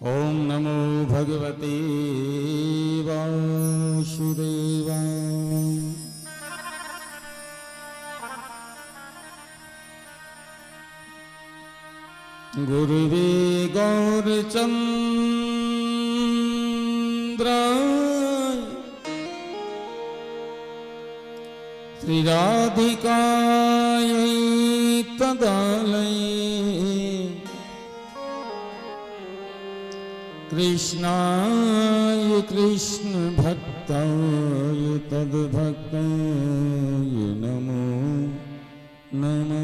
ओम नमो भगवते वासुदेवाय। गुरुवे गौरचन्द्राय श्रीराधिकायै तदालये कृष्णाय कृष्ण भक्ताय तद्भक्ताय नमो नमः।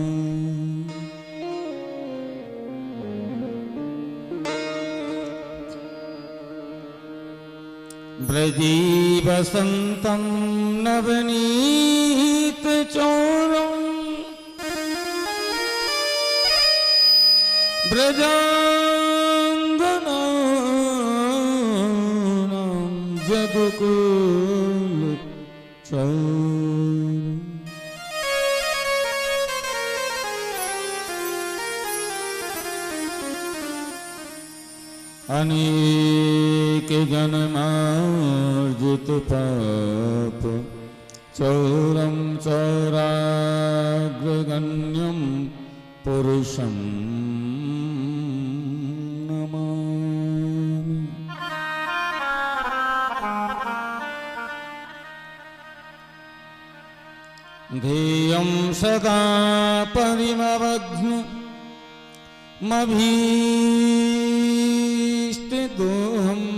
ब्रजी वसन्तं नवनीत चोरं ब्रजांगनानां जगकुल चोरं। अनेक जन्मार्जित पाप चौरं चौराग्रगण्यं पुरुषं नमामि। ध्येयं सदा परिमवघ्नमभीष्टदोहम्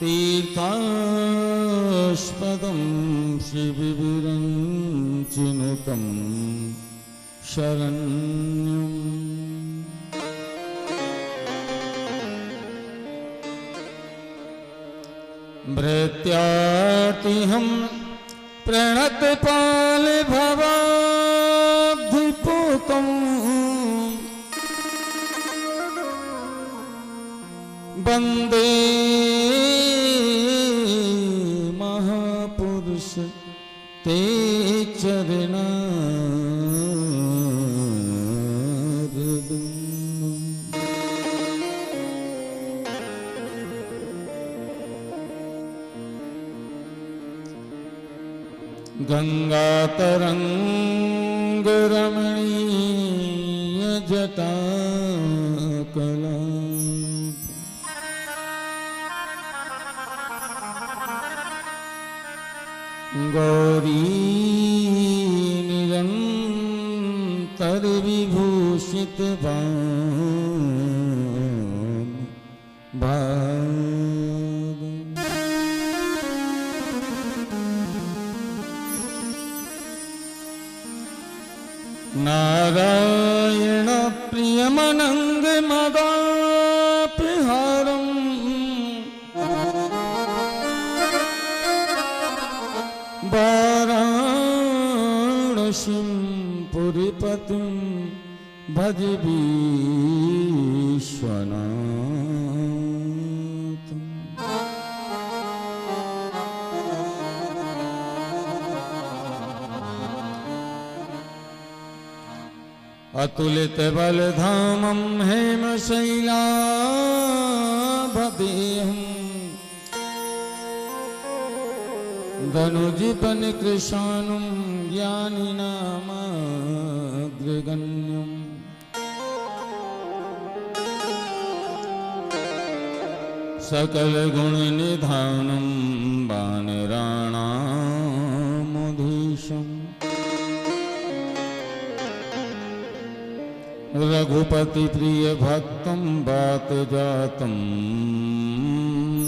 तीर्थास्पदं श्रीविरञ्चिनुतं शरण्यम्। भृत्यातिहं प्रणतपाल भवाब्धिपूतं वन्दे महापुरुष ते चरणारविन्दम्। गंगातरंगरमणीय जटाकलाप गौरी निरंतर विभूषित नारायण प्रियमनंग मदापहारं वाराणसीं पुरीपतिं भज विश्वनाथम्। अतुलित बलधामं हेमशैलाभदेहं धनुजीवन कृशानुं ज्ञानिनामाग्रगण्यम्। सकल गुण निधानं वानराणामधीशम् रघुपति प्रिय भक्तं बात जातं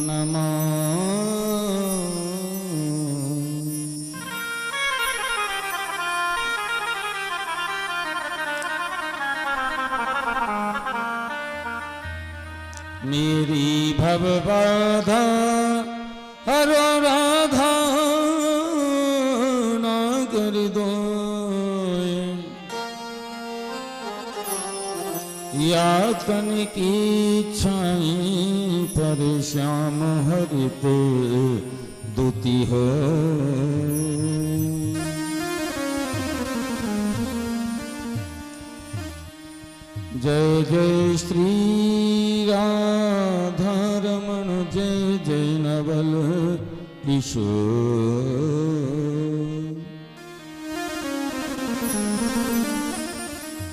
नमामि। मेरी भव बाधा हरो राधा नागर दो यातन की इच्छाएं पर श्याम हरित दुति हो। जय जय श्री राधा रमण, जय जय नवल किशोर।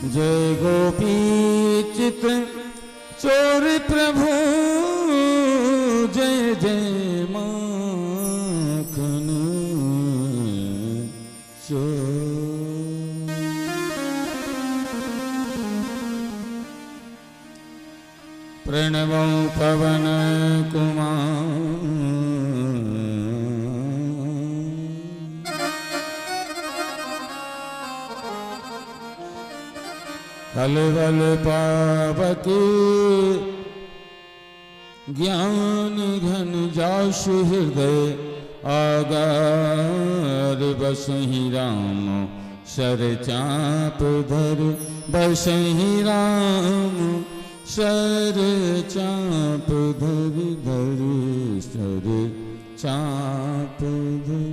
जय गोपी चित चोर प्रभु, जय जय माखन चोर। प्रणवो पवन कुमार, कलवल पावक ज्ञान घन जासु हृदय आगार। बसहि राम सर चाप धर, बसहि राम सर चाप धर, धर सर चाप धर।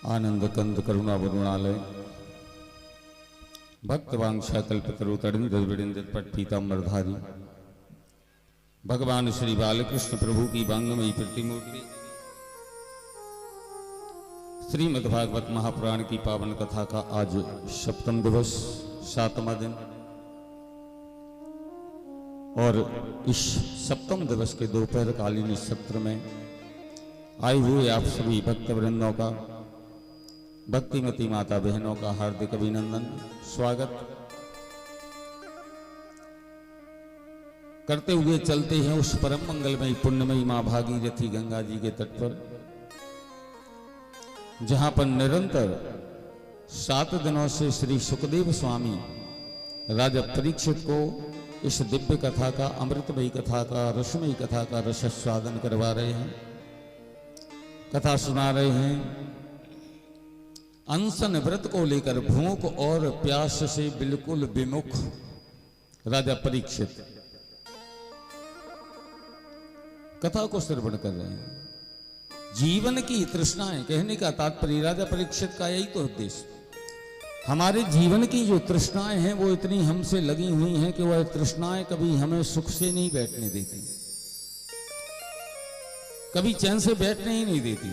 आनंद कंद करुणा वरुणालय भक्त वांछा कल्पतरु तड़िंद विड़िंद पट पीताम्बरधारी भगवान श्री बालकृष्ण प्रभु की वांगमयी प्रतिमूर्ति श्रीमद्भागवत महापुराण की पावन कथा का आज सप्तम दिवस, 7वां दिन। और इस सप्तम दिवस के दोपहर कालीन सत्र में आए हुए आप सभी भक्त वृंदों का, भक्तिमती माता बहनों का हार्दिक अभिनंदन, स्वागत करते हुए चलते हैं उस परम मंगलमयी पुण्यमयी मां भागीरथी गंगा जी के तट पर, जहां पर निरंतर 7 दिनों से श्री सुखदेव स्वामी राजा परीक्षित को इस दिव्य कथा का, अमृतमयी कथा का, रसमयी कथा का रसस्वादन करवा रहे हैं, कथा सुना रहे हैं। अनशन व्रत को लेकर भूख और प्यास से बिल्कुल विमुख राजा परीक्षित कथा को श्रवण कर रहे हैं। जीवन की तृष्णाएं, कहने का तात्पर्य राजा परीक्षित का यही तो उद्देश्य। हमारे जीवन की जो तृष्णाएं हैं वो इतनी हमसे लगी हुई हैं कि वह तृष्णाएं कभी हमें सुख से नहीं बैठने देती, कभी चैन से बैठने ही नहीं देती।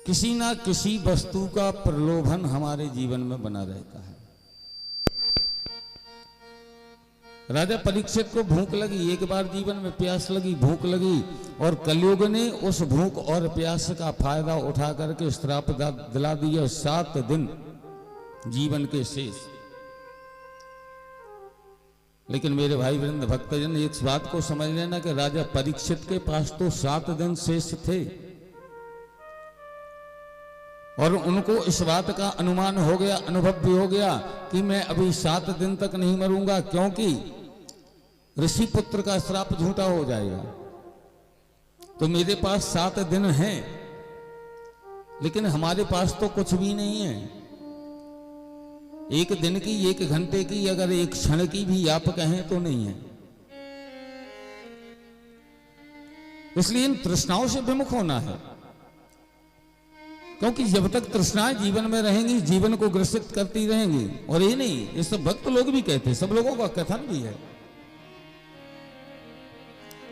किसी ना किसी वस्तु का प्रलोभन हमारे जीवन में बना रहता है। राजा परीक्षित को भूख लगी, एक बार जीवन में प्यास लगी, भूख लगी, और कलयुग ने उस भूख और प्यास का फायदा उठा करके श्राप दिला दिया 7 दिन जीवन के शेष। लेकिन मेरे भाई वृंद भक्तजन, एक बात को समझ लेना कि राजा परीक्षित के पास तो 7 दिन शेष थे, और उनको इस बात का अनुमान हो गया, अनुभव भी हो गया कि मैं अभी 7 दिन तक नहीं मरूंगा, क्योंकि ऋषि पुत्र का श्राप झूठा हो जाएगा। तो मेरे पास 7 दिन हैं, लेकिन हमारे पास तो कुछ भी नहीं है। एक दिन की, 1 घंटे की, अगर 1 क्षण की भी आप कहें तो नहीं है। इसलिए इन तृष्णाओं से विमुख होना है, क्योंकि जब तक तृष्णाएं जीवन में रहेंगी, जीवन को ग्रसित करती रहेंगी। और ये नहीं, ये सब भक्त लोग भी कहते हैं, सब लोगों का कथन भी है।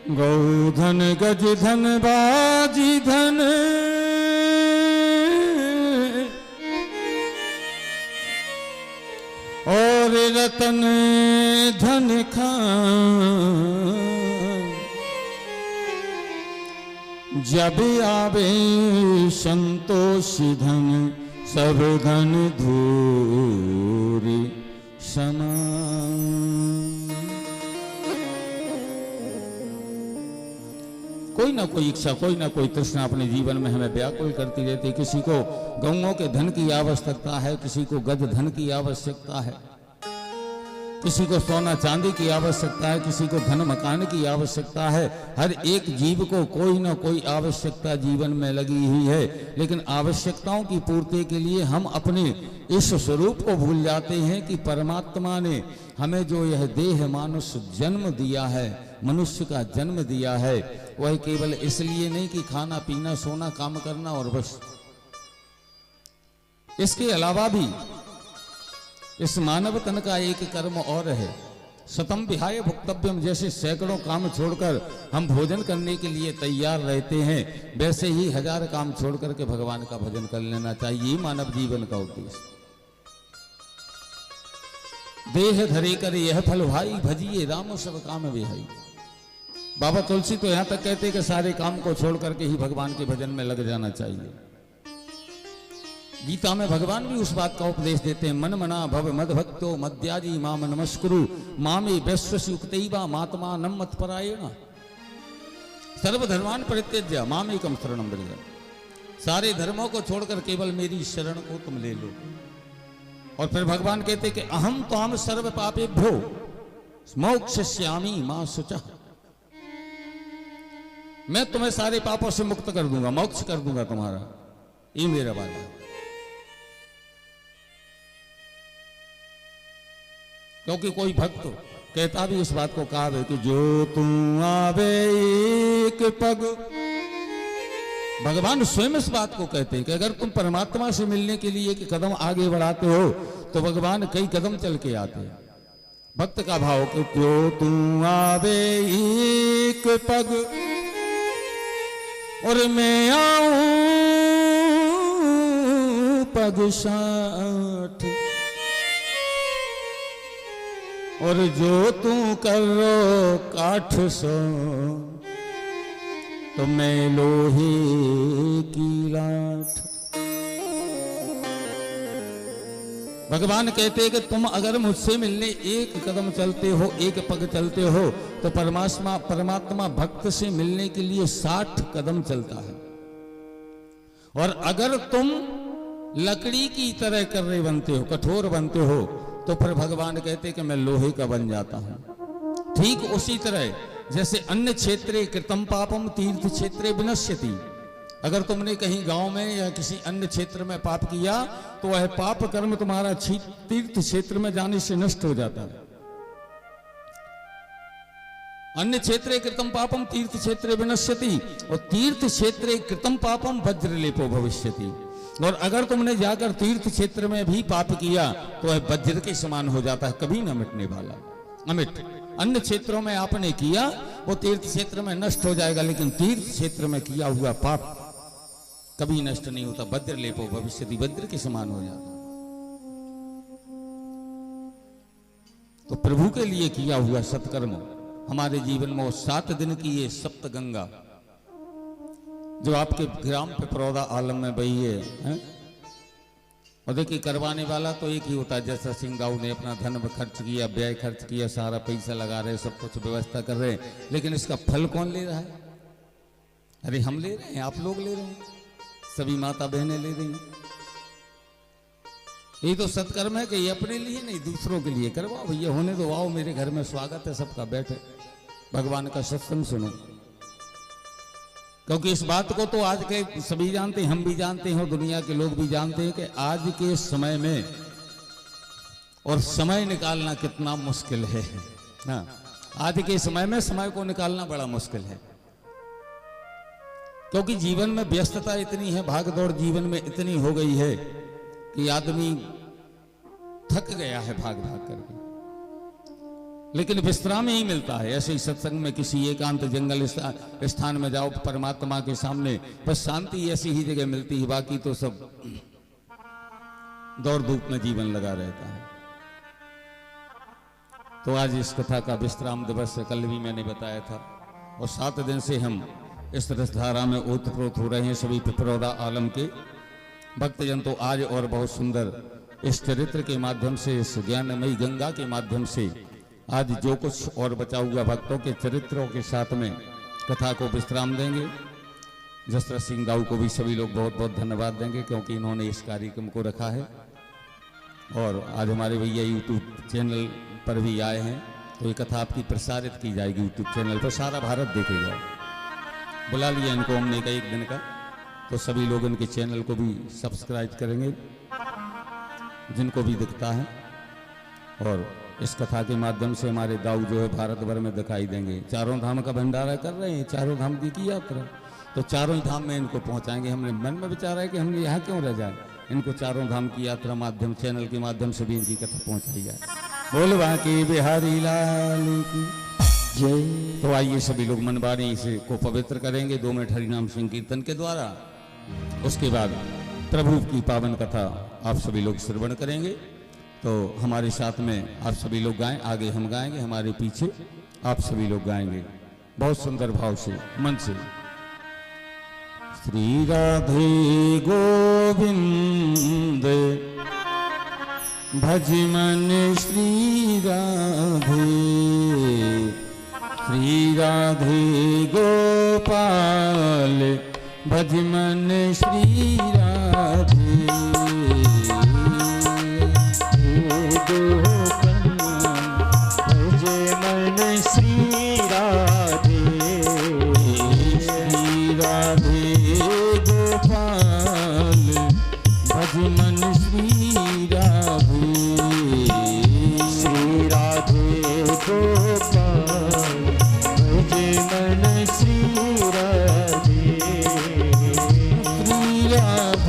गौधन गज धन बाजी धन, और रतन धन खान, जब आवे संतोषी धन, सब धन धूरी समान। कोई ना कोई इच्छा, कोई ना कोई तृष्णा अपने जीवन में हमें व्याकुल करती रहती। किसी को गौओं के धन की आवश्यकता है, किसी को गज धन की आवश्यकता है, किसी को सोना चांदी की आवश्यकता है, किसी को धन मकान की आवश्यकता है। हर एक जीव को कोई ना कोई आवश्यकता जीवन में लगी हुई है, लेकिन आवश्यकताओं की पूर्ति के लिए हम अपने इस स्वरूप को भूल जाते हैं कि परमात्मा ने हमें जो यह देह मानुष जन्म दिया है, मनुष्य का जन्म दिया है, वह केवल इसलिए नहीं कि खाना पीना सोना काम करना और बस। इसके अलावा भी इस मानव तन का एक कर्म और है, शतम विहाय भुक्तव्यम। जैसे सैकड़ों काम छोड़कर हम भोजन करने के लिए तैयार रहते हैं, वैसे ही 1000 काम छोड़कर के भगवान का भजन कर लेना चाहिए। मानव जीवन का उद्देश्य। देह धरे कर यह फल भाई, भजिए राम सब काम विहाई। बाबा तुलसी तो यहां तक कहते कि सारे काम को छोड़ करके ही भगवान के भजन में लग जाना चाहिए। गीता में भगवान भी उस बात का उपदेश देते हैं, मन मना भव मद भक्तो मद्याजी माम नमस्कुरु मामे वैश्वयुक्तैवा महात्मा नम मत्परायण सर्वधर्मान परित्यज्य मामेकम शरणं व्रज। सारे धर्मों को छोड़कर केवल मेरी शरण को तुम ले लो। और फिर भगवान कहते कि अहम त्वाम सर्व पापेभ्यो मोक्षयिष्यामि मा शुचः। मैं तुम्हें सारे पापों से मुक्त कर दूंगा, मोक्ष कर दूंगा तुम्हारा। ये मेरा वादा है। क्योंकि कोई भक्त कहता भी इस बात को कहा है कि जो तू आवे एक पग। भगवान स्वयं इस बात को कहते हैं कि अगर तुम परमात्मा से मिलने के लिए एक कदम आगे बढ़ाते हो तो भगवान कई कदम चल के आते हैं। भक्त का भाव कि जो तू आवे एक पग और मैं आऊं पग 60, और जो तू करो काठ सो तो मैं लोहे की लाठ। भगवान कहते हैं कि तुम अगर मुझसे मिलने एक कदम चलते हो, एक पग चलते हो, तो परमात्मा भक्त से मिलने के लिए 60 कदम चलता है। और अगर तुम लकड़ी की तरह कर्रे बनते हो, कठोर बनते हो, तो फिर भगवान कहते कि मैं लोहे का बन जाता हूं। ठीक उसी तरह जैसे अन्य क्षेत्रे कृतम पापम तीर्थ क्षेत्रे विनश्यति। अगर तुमने कहीं गांव में या किसी अन्य क्षेत्र में पाप किया तो वह पाप कर्म तुम्हारा तीर्थ क्षेत्र में जाने से नष्ट हो जाता है। अन्य क्षेत्रे कृतम पापम तीर्थ क्षेत्रे विनश्यति, और तीर्थ क्षेत्रे कृतम पापम वज्रलेपो भविष्यति। और अगर तुमने जाकर तीर्थ क्षेत्र में भी पाप किया तो वह वज्र के समान हो जाता है, कभी न मिटने वाला, अमिट। अन्य क्षेत्रों में आपने किया वो तीर्थ क्षेत्र में नष्ट हो जाएगा, लेकिन तीर्थ क्षेत्र में किया हुआ पाप कभी नष्ट नहीं होता। वज्र लेपो भविष्यति, वज्र के समान हो जाता। तो प्रभु के लिए किया हुआ सत्कर्म हमारे जीवन में वो 7 दिन की ये सप्त गंगा जो आपके ग्राम पे परौदा आलम में बही है। और देखिए करवाने वाला तो एक ही होता है। जैसा सिंह दाऊ ने अपना धन खर्च किया, व्यय खर्च किया, सारा पैसा लगा रहे, सब कुछ व्यवस्था कर रहे हैं, लेकिन इसका फल कौन ले रहा है? अरे हम ले रहे हैं, आप लोग ले रहे हैं, सभी माता बहनें ले रही हैं। ये तो सत्कर्म है कि ये अपने लिए नहीं दूसरों के लिए करवाओ। भैया होने दो, आओ मेरे घर में स्वागत है सबका, बैठे भगवान का सत्संग सुनो। क्योंकि इस बात को तो आज के सभी जानते हैं, हम भी जानते हैं और दुनिया के लोग भी जानते हैं कि आज के समय में और समय निकालना कितना मुश्किल है ना। आज के समय में समय को निकालना बड़ा मुश्किल है, क्योंकि जीवन में व्यस्तता इतनी है, भागदौड़ जीवन में इतनी हो गई है कि आदमी थक गया है भाग भाग करके, लेकिन विश्राम ही मिलता है। ऐसे ही सत्संग में किसी एकांत जंगल स्थान में जाओ परमात्मा के सामने, बस शांति ऐसी ही जगह मिलती है, बाकी तो सब दौड़ धूप में जीवन लगा रहता है। तो आज इस कथा का विश्राम दिवस है, कल भी मैंने बताया था, और 7 दिन से हम इस रसधारा में ओतप्रोत हो रहे हैं सभी पिपरौदा आलम के भक्तजन। तो आज और बहुत सुंदर इस चरित्र के माध्यम से, इस ज्ञानमयी गंगा के माध्यम से आज जो कुछ और बचा हुआ भक्तों के चरित्रों के साथ में कथा को विश्राम देंगे। जसरथ सिंह दाऊ को भी सभी लोग बहुत बहुत धन्यवाद देंगे, क्योंकि इन्होंने इस कार्यक्रम को रखा है। और आज हमारे भैया यूट्यूब चैनल पर भी आए हैं, तो ये कथा आपकी प्रसारित की जाएगी यूट्यूब चैनल पर, सारा भारत देखेगा। बुला लिया इनको हमने का एक दिन का, तो सभी लोग इनके चैनल को भी सब्सक्राइब करेंगे जिनको भी दिखता है। और इस कथा के माध्यम से हमारे दाऊ जो है भारत भर में दिखाई देंगे। चारों धाम का भंडारा कर रहे हैं, चारों धाम की यात्रा, तो चारों ही धाम में इनको पहुंचाएंगे। हमने मन में विचारा है कि हमने यहाँ क्यों रह जाए, इनको चारों धाम की यात्रा माध्यम चैनल के माध्यम से भी इनकी कथा पहुंचाई जाए। बोल बांके बिहारी लाल की जय। तो आइए सभी लोग मनवाणी इसे को पवित्र करेंगे 2 मिनट हरिनाम संकीर्तन के द्वारा। उसके बाद प्रभु की पावन कथा आप सभी लोग श्रवण करेंगे। तो हमारे साथ में आप सभी लोग गाएं, आगे हम गाएंगे, हमारे पीछे आप सभी लोग गाएंगे बहुत सुंदर भाव से, मन से। श्री राधे गोविंद भज मन श्री राधे, श्री राधे गोपाल भज मन श्री राधे। भज मन श्री राधे, श्री राधे गोपाल भज मन श्री राधे, श्री राधे गोपाल भज मन श्री राधे, श्री राधे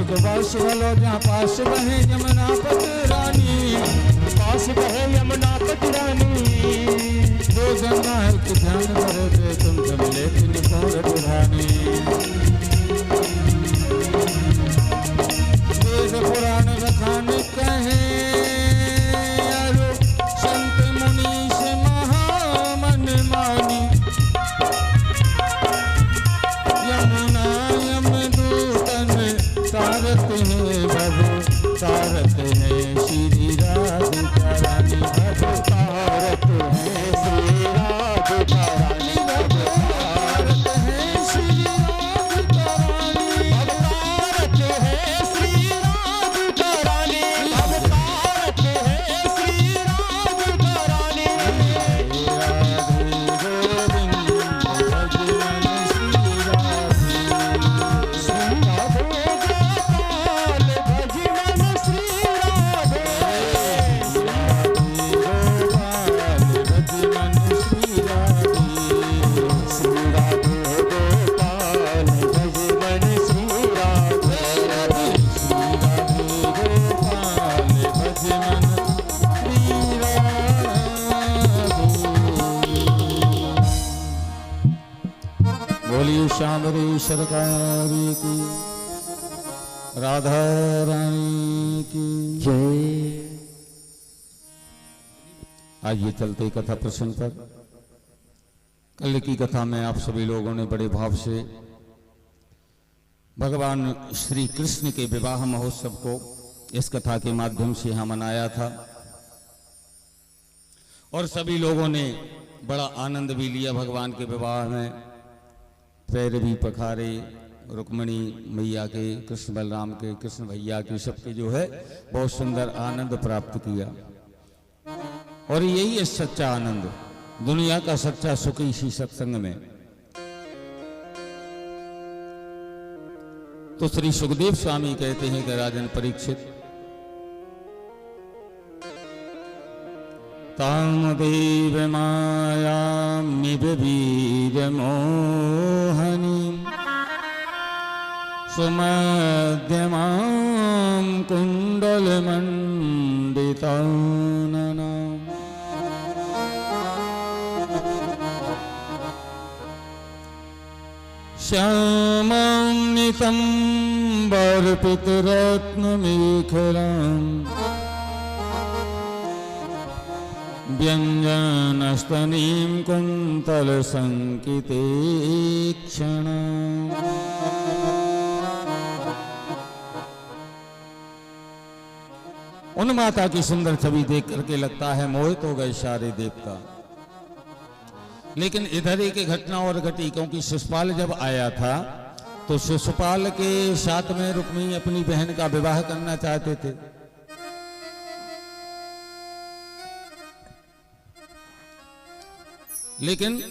को वास वालो जहाँ पास बहे यमुना पटरानी, पास बहे यमुना पटरानी। जो जना है कि ध्यान करे थे तुम सब लेकिन कौन दुरानी। वेद पुराण बखान कहे अरु संत मुनीष महामन मानी। यमुना यमदूतन तारत है भव तारत है श्री राधिका रानी। भव तारत है श्री राधिका रानी। तारत है श्री राधिका रानी। तारत है श्री राधिका रानी। तारत है श्री राधिका रानी। बोलिए शांबरी सरकार की, राधा रानी की जय। आइए चलते कथा प्रसंग पर। कल की कथा में आप सभी लोगों ने बड़े भाव से भगवान श्री कृष्ण के विवाह महोत्सव को इस कथा के माध्यम से यहाँ मनाया था और सभी लोगों ने बड़ा आनंद भी लिया भगवान के विवाह में। पैर भी पखारे, रुक्मणी मैया के, कृष्ण बलराम के, कृष्ण भैया के, सबके जो है बहुत सुंदर आनंद प्राप्त किया। और यही है सच्चा आनंद, दुनिया का सच्चा सुख इसी सत्संग में। तो श्री सुखदेव स्वामी कहते हैं कि राजन परीक्षित, तामदेव मायामि वीर मोहनी सुमध्यमां कुंडल मंडितानना। श्यामां नितम्बरपितरत्नमेखलाम् व्यञ्जनस्तनीं कुन्तलसङ्कितेक्षणाम्। उन माता की सुंदर छवि देख करके लगता है मोहित हो गए सारे देवता। लेकिन इधर एक घटना और घटी, क्योंकि शिशुपाल जब आया था तो शिशुपाल के साथ में रुक्मिणी अपनी बहन का विवाह करना चाहते थे। लेकिन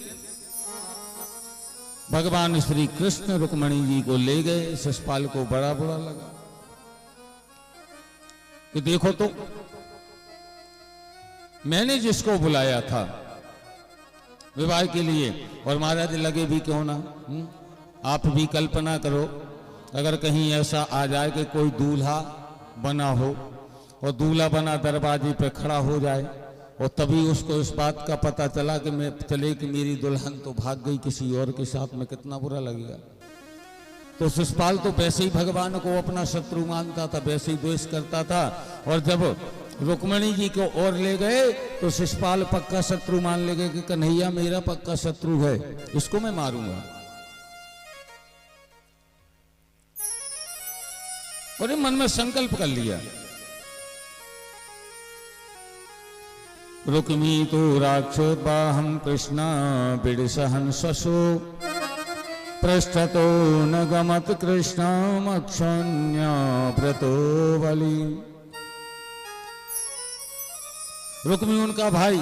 भगवान श्री कृष्ण रुक्मिणी जी को ले गए। शिशुपाल को बड़ा बुरा लगा कि देखो तो मैंने जिसको बुलाया था विवाह के लिए, और महाराज लगे भी क्यों ना। आप भी कल्पना करो, अगर कहीं ऐसा आ जाए कि कोई दूल्हा बना हो और दूल्हा बना दरवाजे पे खड़ा हो जाए और तभी उसको इस बात का पता चला कि कि मेरी दुल्हन तो भाग गई किसी और के साथ में, कितना बुरा लगेगा। तो शिशुपाल तो वैसे ही भगवान को अपना शत्रु मानता था, वैसे ही द्वेष करता था। और जब रुक्मिणी जी को और ले गए तो शिशुपाल पक्का शत्रु मान लेगा कि कन्हैया मेरा पक्का शत्रु है, इसको मैं मारूंगा। और ये मन में संकल्प कर लिया। रुक्मी तो राक्षोद्वाहं कृष्णा बिडसहन स्वसो पृष्ठतो न गमत कृष्णामक्षण्या व्रतो बलि। रुक्मी उनका भाई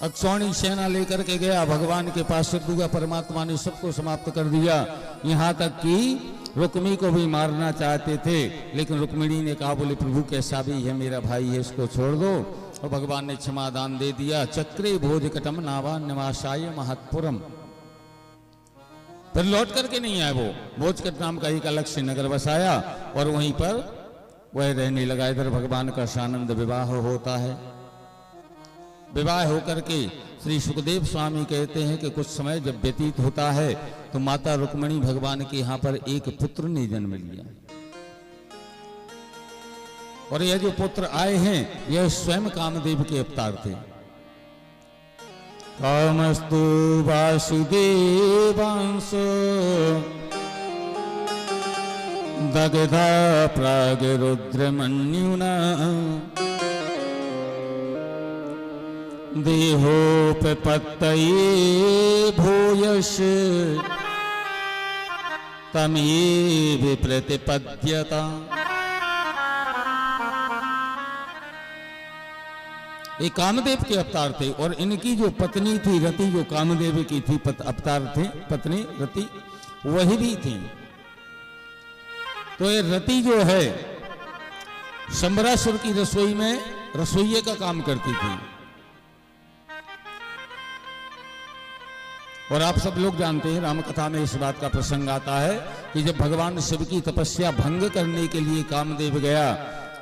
अक्षौणी सेना लेकर के गया भगवान के पास से। दुर्गा परमात्मा ने सबको समाप्त कर दिया, यहाँ तक कि रुक्मी को भी मारना चाहते थे। लेकिन रुक्मिणी ने कहा, बोले प्रभु कैसा भी है मेरा भाई है, इसको छोड़ दो। और भगवान ने क्षमादान दे दिया। चक्रे भोज कटम नावा निवासाय महत्पुरम। फिर लौट करके नहीं आया वो, भोजकट नाम का एक अलग से नगर बसाया और वहीं पर वह रहने लगा। इधर भगवान का सानंद विवाह होता है। विवाह होकर के श्री सुखदेव स्वामी कहते हैं कि कुछ समय जब व्यतीत होता है तो माता रुक्मिणी भगवान के यहाँ पर एक पुत्र ने जन्म लिया, और यह जो पुत्र आए हैं यह स्वयं कामदेव के अवतार थे। कामस्तु वासुदेवांश दग्धा प्रागरुद्रमन्युना देहोपपत्तये भूयश तमेव प्रतिपद्यता। ये कामदेव के अवतार थे और इनकी जो पत्नी थी रति, जो कामदेव की थी अवतार थे पत्नी रति, वही भी थी। तो ये रति जो है शंबरासुर की रसोई में रसोइये का काम करती थी। और आप सब लोग जानते हैं रामकथा में इस बात का प्रसंग आता है कि जब भगवान शिव की तपस्या भंग करने के लिए कामदेव गया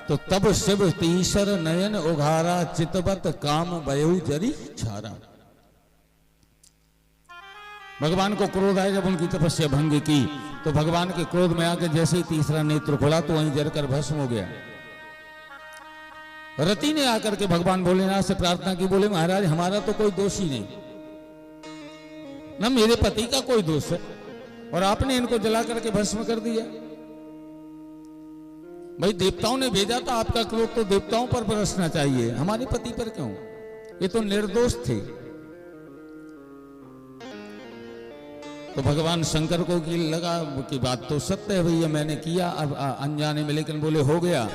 तो तब शिव तीसर नयन उघारा चितवत काम वयु जरी छारा। भगवान को क्रोध आया जब उनकी तपस्या भंग की तो भगवान के क्रोध में आकर जैसे ही तीसरा नेत्र खुला तो वहीं जलकर भस्म हो गया। रति ने आकर के भगवान भोलेनाथ से प्रार्थना की, बोले महाराज हमारा तो कोई दोष ही नहीं, ना मेरे पति का कोई दोष है, और आपने इनको जला करके भस्म कर दिया। भाई देवताओं ने भेजा था, आपका क्रोध तो देवताओं पर बरसना चाहिए, हमारे पति पर क्यों? ये तो निर्दोष थे। तो भगवान शंकर को की लगा कि बात तो सत्य है भैया, मैंने किया अब अनजाने में, लेकिन बोले हो गया।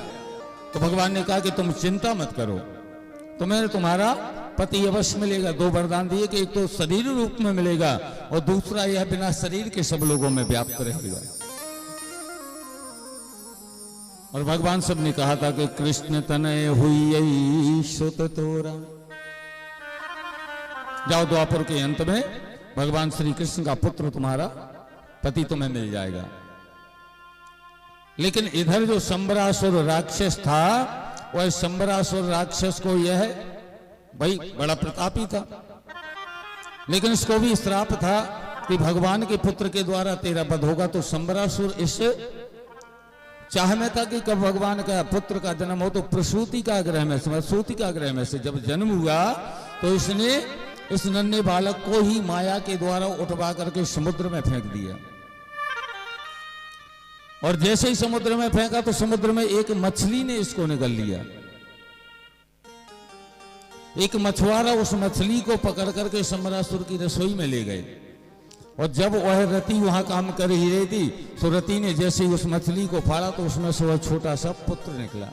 तो भगवान ने कहा कि तुम चिंता मत करो, तुम्हें तुम्हारा पति अवश्य मिलेगा। दो वरदान दिए कि एक तो शरीर रूप में मिलेगा और दूसरा यह बिना शरीर के सब लोगों में व्याप्त रहेगा। और भगवान सब ने कहा था कि कृष्ण तनय हुई सुत तोरा। जाओ द्वापर के अंत में भगवान श्री कृष्ण का पुत्र तुम्हारा पति तुम्हें मिल जाएगा। लेकिन इधर जो शंबरासुर राक्षस था वह शंबरासुर राक्षस को यह भाई बड़ा प्रतापी था, लेकिन इसको भी श्राप था कि भगवान के पुत्र के द्वारा तेरा वध होगा। तो शंबरासुर इस चाह में था कि कब भगवान का पुत्र का जन्म हो तो प्रसूति का ग्रह में से, सूति का ग्रह में से जब जन्म हुआ तो इसने इस नन्हे बालक को ही माया के द्वारा उठवा करके समुद्र में फेंक दिया। और जैसे ही समुद्र में फेंका तो समुद्र में एक मछली ने इसको निगल लिया। एक मछुआरा उस मछली को पकड़ करके शंबरासुर की रसोई में ले गए, और जब वह रति वहां काम कर ही रही थी तो रति ने जैसे ही उस मछली को फाड़ा तो उसमें से वह छोटा सा पुत्र निकला।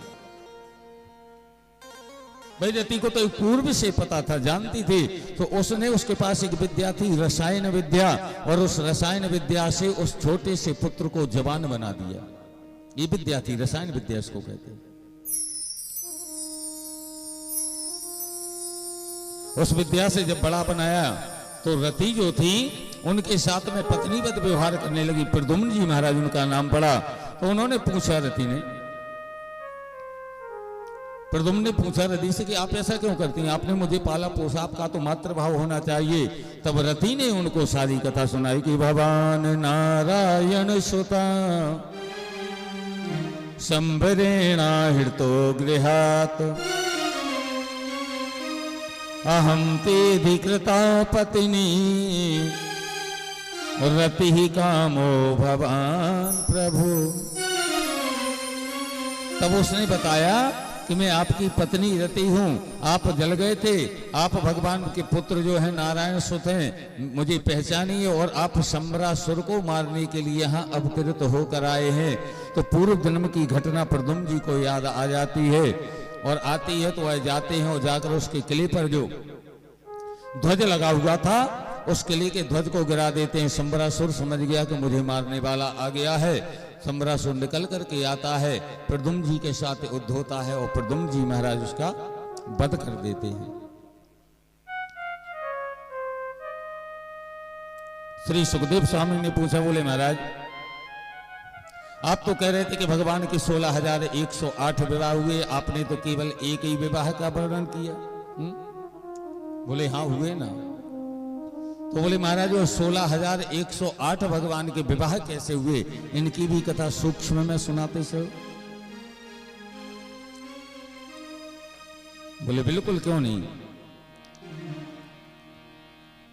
भाई रति को तो पूर्व से पता था, जानती थी, तो उसने उसके पास एक विद्या थी रसायन विद्या, और उस रसायन विद्या से उस छोटे से पुत्र को जवान बना दिया। ये विद्या थी रसायन विद्या, इसको कहते हैं। उस विद्या से जब बड़ा बनाया तो रति जो थी उनके साथ में पत्नीवत व्यवहार करने लगी। प्रद्युम्न जी महाराज उनका नाम पड़ा। तो उन्होंने पूछा रति ने, प्रद्युम्न ने पूछा रति से कि आप ऐसा क्यों करती हैं, आपने मुझे पाला पोसा, आपका तो मातृभाव होना चाहिए। तब रति ने उनको सारी कथा सुनाई कि भगवान नारायण सुता संभरेणा हृतो गृहात अहम तेधिकृता पत्नी रति ही कामो भवान प्रभु। तब उसने बताया कि मैं आपकी पत्नी रति हूं, आप जल गए थे, आप भगवान के पुत्र जो है नारायण सुत हैं, मुझे पहचानिए, और आप शंबरासुर को मारने के लिए यहाँ अवतरित होकर आए हैं। तो पूर्व जन्म की घटना प्रद्युम्न जी को याद आ जाती है, और आती है तो वह जाते हैं और जाकर उसके किले पर जो ध्वज लगा हुआ था उस किले के ध्वज को गिरा देते हैं। शंबरासुर समझ गया कि मुझे मारने वाला आ गया है। शंबरासुर निकल करके आता है, प्रद्युम्न जी के साथ युद्ध होता है और प्रद्युम्न जी महाराज उसका वध कर देते हैं। श्री सुखदेव स्वामी ने पूछा, बोले महाराज आप तो कह रहे थे कि भगवान के 16,108 विवाह हुए, आपने तो केवल एक ही विवाह का वर्णन किया। बोले हाँ हुए ना। तो बोले महाराज वो 16,108 भगवान के विवाह कैसे हुए, इनकी भी कथा सूक्ष्म में सुनाते से। बोले बिल्कुल, क्यों नहीं।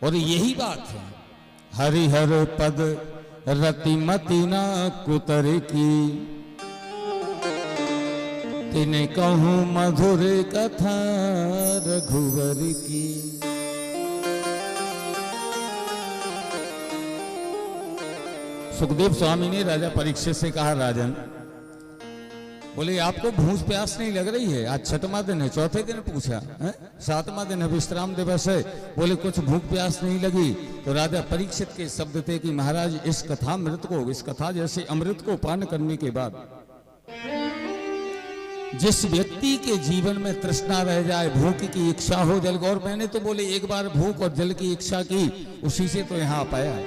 और यही बात है, हरिहर पद रतिमति न कुतर की, तिने कहूं मधुर कथा रघुवर की। सुखदेव स्वामी ने राजा परीक्षित से कहा, राजन बोले आपको भूख प्यास नहीं लग रही है? आज छठवां दिन है, चौथे दिन पूछा है, 7वां दिन है, विश्राम दिवस है। बोले कुछ भूख प्यास नहीं लगी। तो राजा परीक्षित के शब्द थे कि महाराज इस कथामृत को, इस कथा जैसे अमृत को पान करने के बाद जिस व्यक्ति के जीवन में तृष्णा रह जाए, भूख की इच्छा हो जल, और मैंने तो बोले एक बार भूख और जल की इच्छा की, उसी से तो यहाँ पाया है।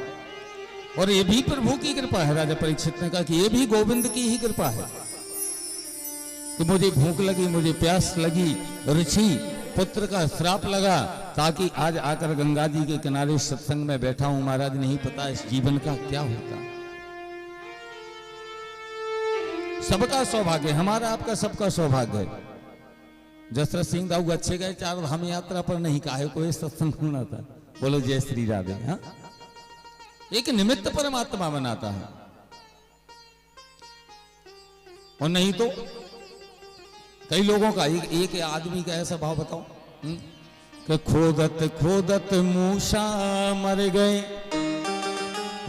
और ये भी प्रभु की कृपा है। राजा परीक्षित ने कहा कि ये भी गोविंद की ही कृपा है कि मुझे भूख लगी, मुझे प्यास लगी, ऋषि पुत्र का श्राप लगा, ताकि आज आकर गंगा जी के किनारे सत्संग में बैठा हूं। महाराज नहीं पता इस जीवन का क्या होता। सबका सौभाग्य, हमारा आपका सबका सौभाग्य है। जसरथ सिंह दाऊ अच्छे गए 4 धाम यात्रा पर, नहीं काहे को सत्संग होना था। बोलो जय श्री राधे। हाँ, एक निमित्त परमात्मा बनाता है, और नहीं तो कई लोगों का एक आदमी का ऐसा भाव बताओ कि खोदत खोदत मूसा मर गए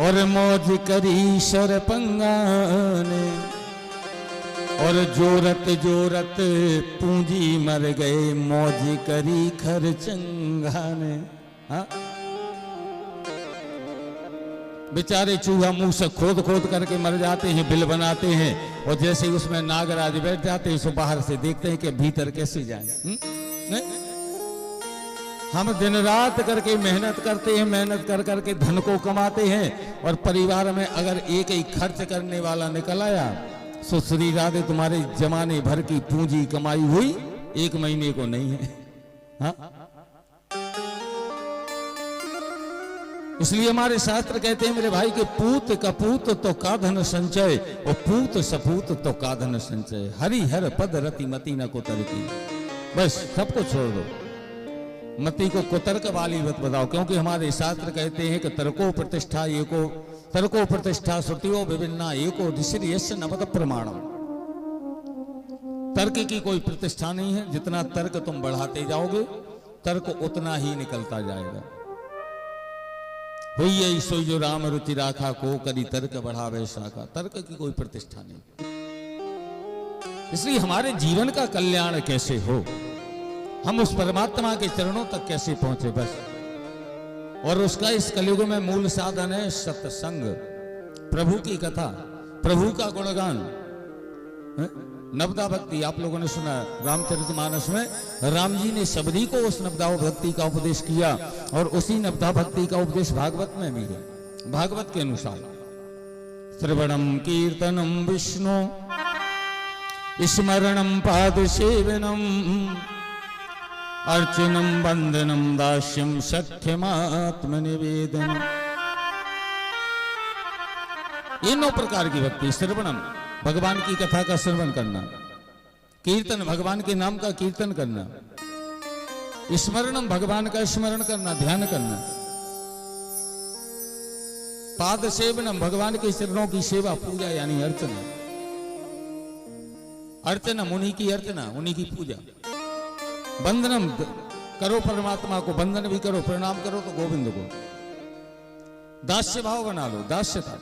और मौज करी सरपंगा ने, और जोरत जोरत पूंजी मर गए, मौज करी खरचंगा ने। हाँ, बेचारे चूहा मुंह से खोद खोद करके मर जाते हैं, बिल बनाते हैं, और जैसे ही उसमें नागराज बैठ जाते हैं, सो बाहर से देखते हैं कि भीतर कैसे जाए। हम दिन रात करके मेहनत करते हैं, मेहनत कर करके धन को कमाते हैं, और परिवार में अगर एक ही खर्च करने वाला निकल आया, सो श्री राधे तुम्हारे जमाने भर की पूंजी कमाई हुई 1 महीने को नहीं है। हाँ, इसलिए हमारे शास्त्र कहते हैं मेरे भाई के पूत कपूत तो का धन संचय, और पूत सपूत तो का धन संचय। हरि हर पद रति मति न कुतर की। बस सबको छोड़ दो, मति को कुतर्क वाली मत बताओ, क्योंकि हमारे शास्त्र कहते हैं कि तर्को प्रतिष्ठा एको, तर्को प्रतिष्ठा श्रुतियो विभिन्ना एको दिश्य नवत प्रमाणम। तर्क की कोई प्रतिष्ठा नहीं है, जितना तर्क तुम बढ़ाते जाओगे तर्क उतना ही निकलता जाएगा। हुई सो जो राम रुचि राखा को करी तर्क बढ़ावे शाखा। तर्क की कोई प्रतिष्ठा नहीं। इसलिए हमारे जीवन का कल्याण कैसे हो, हम उस परमात्मा के चरणों तक कैसे पहुंचे, बस। और उसका इस कलयुग में मूल साधन है सत्संग, प्रभु की कथा, प्रभु का गुणगान, नवदा भक्ति। आप लोगों ने सुना रामचरितमानस में राम जी ने सबरी को उस नवदा भक्ति का उपदेश किया, और उसी नवदा भक्ति का उपदेश भागवत में भी है। भागवत के अनुसार श्रवणम कीर्तनम विष्णु स्मरणम पाद सेवनम अर्चनम वंदनम दास्यम सख्यमात्म निवेदन। ये 9 प्रकार की भक्ति। श्रवणम, भगवान की कथा का श्रवण करना, कीर्तन, भगवान के नाम का कीर्तन करना, स्मरणम, भगवान का स्मरण करना, ध्यान करना, पाद सेवनम, भगवान के चरणों की सेवा, पूजा यानी अर्चना, अर्चनम, उन्हीं की अर्चना, उन्हीं की पूजा, वंदनम, करो परमात्मा को, वंदन भी करो, प्रणाम करो तो गोविंद को, दास्य भाव बना लो, दास्यता,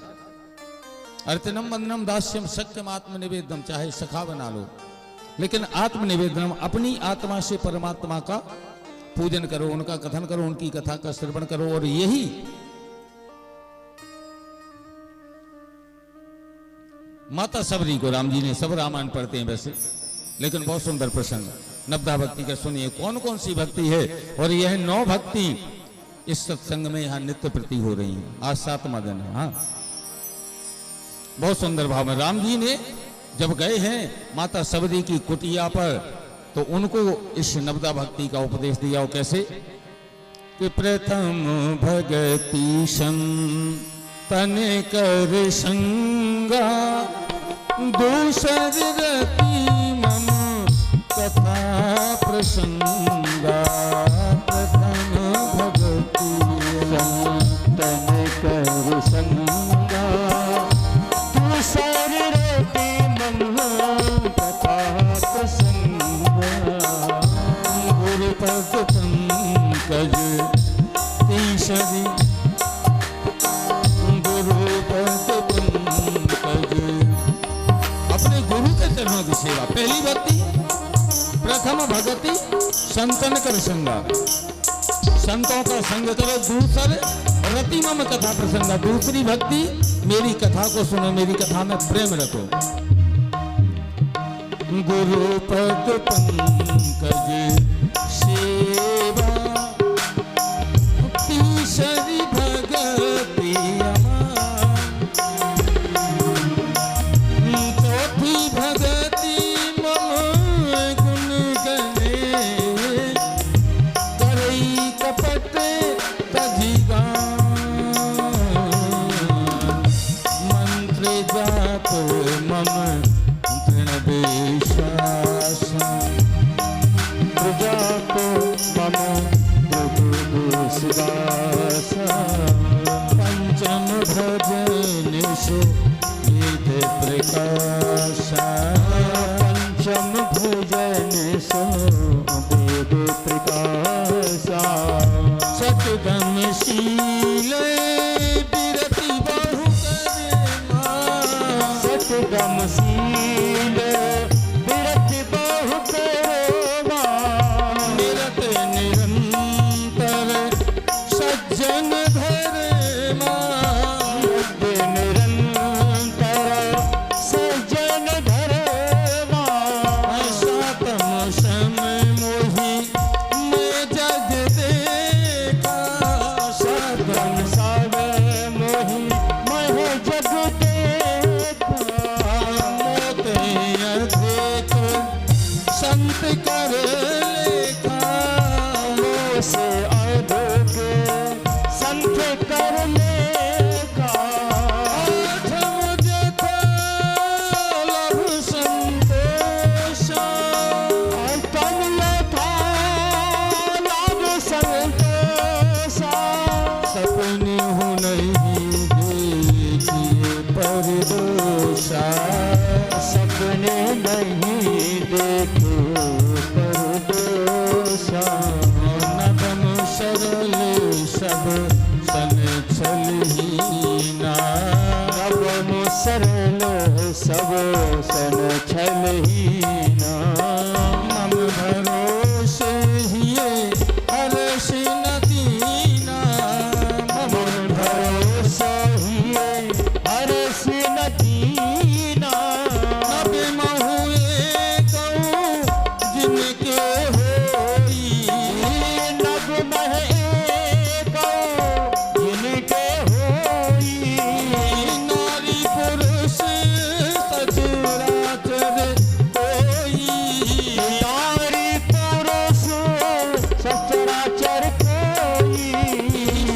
अर्चनम वंदनम दास्यम सत्यम आत्मनिवेदनम, चाहे सखा बना लो, लेकिन आत्मनिवेदनम, अपनी आत्मा से परमात्मा का पूजन करो, उनका कथन करो, उनकी कथा का श्रवण करो। और यही माता सबरी को राम जी ने, सब रामायण पढ़ते हैं वैसे, लेकिन बहुत सुंदर प्रसंग नवदा भक्ति का सुनिए। कौन कौन सी भक्ति है, और यह 9 भक्ति इस सत्संग में यहाँ नित्य प्रति हो रही हैं। आज 7वां दिन है। हाँ, बहुत सुंदर भाव में राम जी ने जब गए हैं माता सबरी की कुटिया पर, तो उनको इस नवदा भक्ति का उपदेश दिया। वो कैसे कि प्रथम भगति संतन कर संगा, दूसर रति मम कथा प्रसंगा। प्रथम भगति संतन कर संगा, दूसर रति मम कथा प्रसंगा। गुरुपद पंकज तीसरी, गुरुपद पंकज। अपने गुरु के चरणों की सेवा, पहली भक्ति प्रथम भगति संतन कर संगा, संतों का संग करो। दूसरे रति मम कथा प्रसंगा, दूसरी भक्ति मेरी कथा को सुनो, मेरी कथा में प्रेम रखो। गुरुपद पंकज सेवा, तीसरी भगति अमान, चौथी भगति मम गुण गने, करई कपट तजिगान, मंत्र जाप मम तृण विश्वास। प्रजा को मम विश्वास। पंचम भजन सो वेद प्रकाश, पंचम भोजन सो वेद प्रकाश। सतगम शील विरति बहु करमा, सतगम शील विरति बहु करमा। निरत निरंतर सज्जन धर्मा, निरंतर सज्जन धर्मा। सातम सम मोहि मैं जग देखा, सतम सब मोहि मैं जग देखा। मोते अधिक संत कर लेखा, से अधिक संत कर लेखा। आठम जथा लभ संतोषा, तम यथा लाभ संतोषा। सपने हो नहीं देखिए परदोषा, सपने नहीं देखे परदोषा। नदम सरल सब सन छलहीना, नवम सरल सब सन छलहीना। मम भरोसे हिये हर्ष न दीना, मम भरोसा हिये हर्ष न दीना। नभ महुए कहूँ जिनके होई, नभ मह एको जिनके होई। नारी पुरुष सचराचर कोई, नारी पुरुष सचराचर कोई।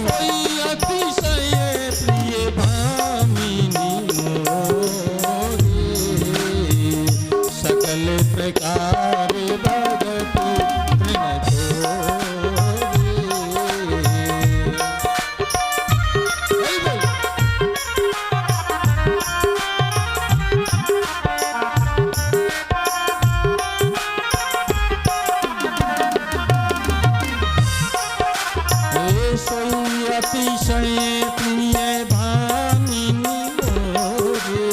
कोई अतिशय प्रिय भामिनी मोरे, सकल प्रकार भगति तृण तोरे। बोल बोल। हे सोई अतिशय प्रिय भामिनी मोरे,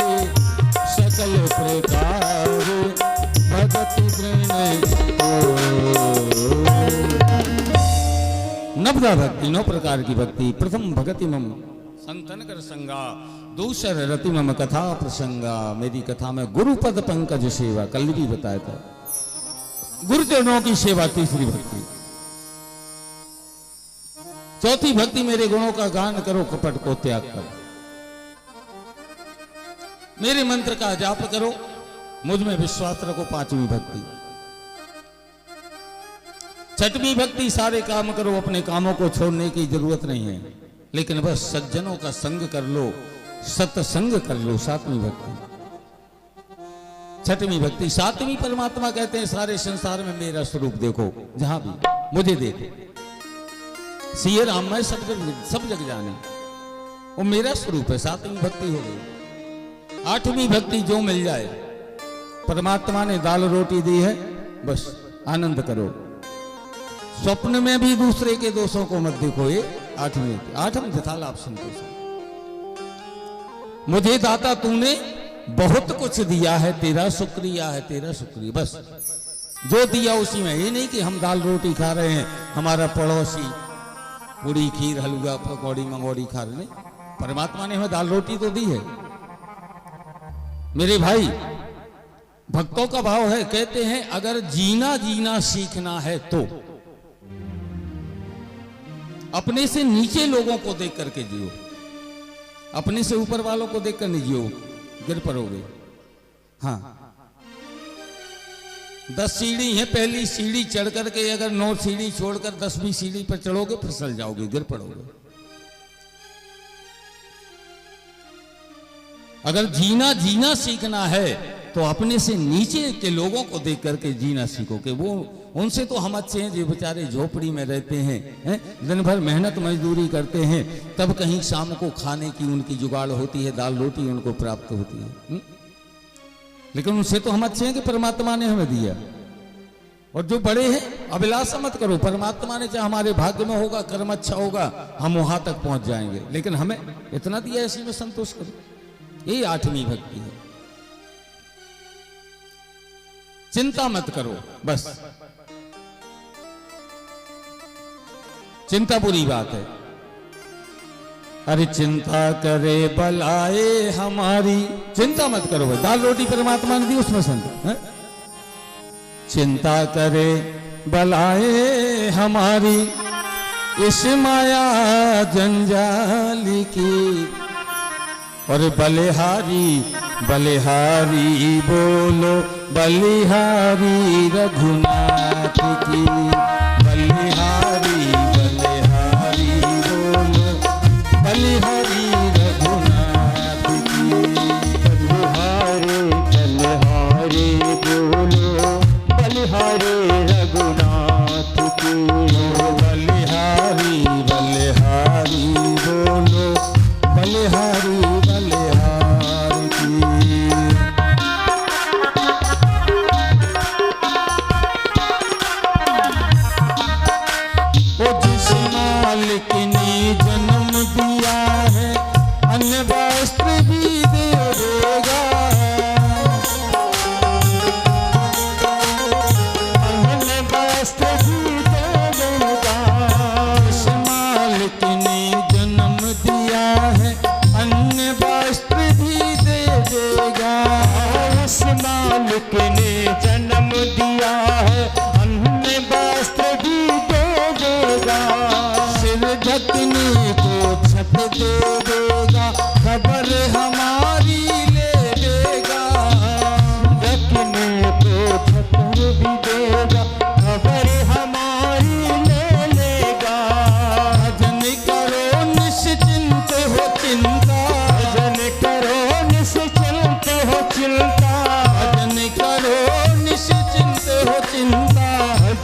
सकल प्रकार भगति तृण तोरे। नवदा भक्ति 9 प्रकार की भक्ति। प्रथम भगति मम संतन कर संगा, दूसर रति मम कथा प्रसंगा। मेरी कथा में गुरुपद पंकज सेवा, कल भी बताया था। गुरुजनों की सेवा तीसरी भक्ति। चौथी भक्ति मेरे गुणों का गान करो, कपट को त्याग करो। मेरे मंत्र का जाप करो, मुझ में विश्वास रखो, पांचवी भक्ति। छठवीं भक्ति सारे काम करो, अपने कामों को छोड़ने की जरूरत नहीं है, लेकिन बस सज्जनों का संग कर लो, सत्संग कर लो। सातवीं भक्ति। छठवीं भक्ति। सातवीं परमात्मा कहते हैं सारे संसार में मेरा स्वरूप देखो, जहां भी मुझे देखो। सिए राम मैं सब जग जाने, वो मेरा स्वरूप है। सातवीं भक्ति हो गई। आठवीं भक्ति जो मिल जाए, परमात्मा ने दाल रोटी दी है, बस आनंद करो। स्वप्न में भी दूसरे के दोषों को मत देखो। ये आठवीं। आठम यथा लाभ संतोष। मुझे दाता तूने बहुत कुछ दिया है, तेरा शुक्रिया है, तेरा शुक्रिया। बस जो दिया उसी में। ये नहीं कि हम दाल रोटी खा रहे हैं, हमारा पड़ोसी पूरी खीर हलवा पकौड़ी मंगौड़ी खा रहे। नहीं, परमात्मा ने हमें दाल रोटी तो दी है। मेरे भाई, भक्तों का भाव है, कहते हैं अगर जीना सीखना है तो अपने से नीचे लोगों को देख करके जियो, अपने से ऊपर वालों को देख कर नहीं जियो, गिर पड़ोगे। हाँ, 10 सीढ़ी है, पहली सीढ़ी चढ़ करके अगर 9 सीढ़ी छोड़कर 10वीं सीढ़ी पर चढ़ोगे, फिसल जाओगे, गिर पड़ोगे। अगर जीना सीखना है तो अपने से नीचे के लोगों को देख करके जीना सीखोगे। वो उनसे तो हम अच्छे हैं जो बेचारे झोपड़ी में रहते हैं, दिन भर मेहनत मजदूरी करते हैं, तब कहीं शाम को खाने की उनकी जुगाड़ होती है, दाल रोटी उनको प्राप्त होती है। लेकिन उनसे तो हम अच्छे हैं कि परमात्मा ने हमें दिया। और जो बड़े हैं, अभिलाषा मत करो। परमात्मा ने चाहे हमारे भाग्य में होगा, कर्म अच्छा होगा, हम वहां तक पहुंच जाएंगे, लेकिन हमें इतना दिया, इसी में संतोष करो। यही आठवीं भक्ति है। चिंता मत करो, बस चिंता बुरी बात है। अरे चिंता करे बलाए हमारी, चिंता मत करो भाई। दाल रोटी परमात्मा ने दी, उसमें संत। चिंता करे बलाए हमारी, इस माया जंजाल की। और बलिहारी बलिहारी बोलो, बलिहारी रघुनाथ की। बलिहारी बलिहारी बोलो, बलिहारी रघुनाथ की। बलिहारी बलिहारी बोलो, बलिहारी रघुनाथ की। बलिहारी बलिहारी बोलो, बलिहारी बलिहारी की। वो जिस मालिक ने जन्म दिया है, अन्न वस्त्र भी दे देगा। अन्न वस्त्र भी दे देगा। जिस मालिक ने जन्म दिया है, अन्न वस्त्र भी दे देगा। उस मालिक ने जन्म दिया है, अन्न वस्त्र भी दे देगा। सिर ढकने को छत दे देगा, खबर हमारी ले लेगा। ढकने को छतर भी देगा, खबर हमारी ले लेगा। भजन करो निश्चिंत हो चिंता, भजन करो निश्चिंत हो चिंता। भजन करो निश्चिंत हो चिंता।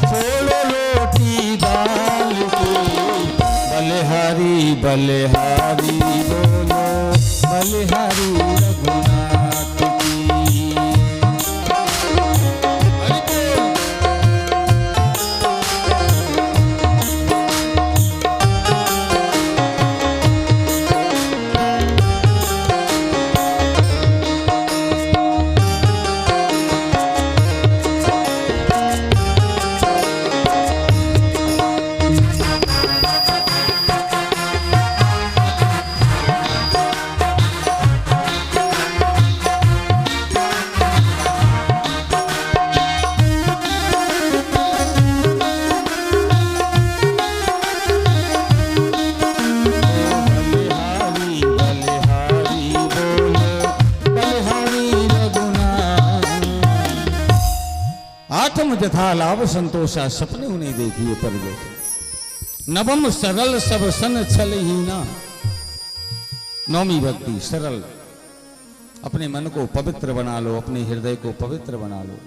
छोड़ो रोटी दाल की, बलिहारी बलिहारी बोलो, बलिहारी रघुनाथ की। हरि बोल। आठम जथा लाभ संतोषा, सपने उन्हें देखिए पर जैसे। नवम सरल सब सन छल ही ना, नौमी भक्ति सरल, अपने मन को पवित्र बना लो, अपने हृदय को पवित्र बना लो,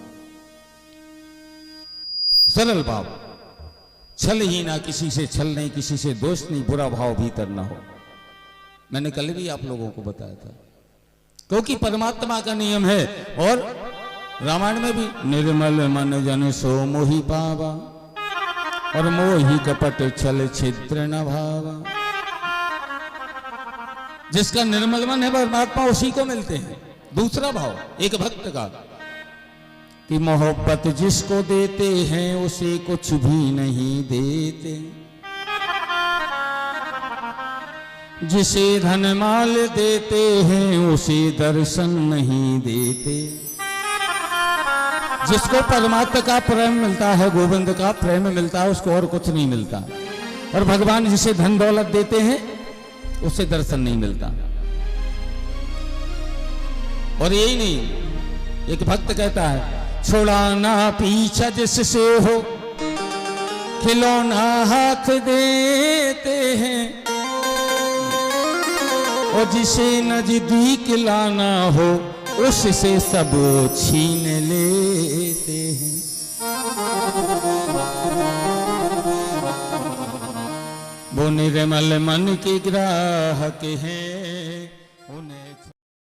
सरल भाव, छल ही ना, किसी से छल नहीं, किसी से दोष नहीं, बुरा भाव भीतर ना हो। मैंने कल भी आप लोगों को बताया था, क्योंकि परमात्मा का नियम है। और रामायण में भी निर्मल मन जन सो मोहि पावा, और मोहि कपट छल छिद्र न भावा। जिसका निर्मल मन है परमात्मा उसी को मिलते हैं। दूसरा भाव एक भक्त का, कि मोहब्बत जिसको देते हैं उसे कुछ भी नहीं देते, जिसे धन माल देते हैं उसे दर्शन नहीं देते। जिसको परमात्मा का प्रेम मिलता है, गोविंद का प्रेम मिलता है, उसको और कुछ नहीं मिलता। और भगवान जिसे धन दौलत देते हैं उसे दर्शन नहीं मिलता। और यही नहीं, एक भक्त कहता है, छुड़ाना पीछा जिससे हो खिलौना हाथ देते हैं, और जिसे नजदीक लाना हो उससे सब छीन लेते हैं। वो निर्मल मन के ग्राहक हैं,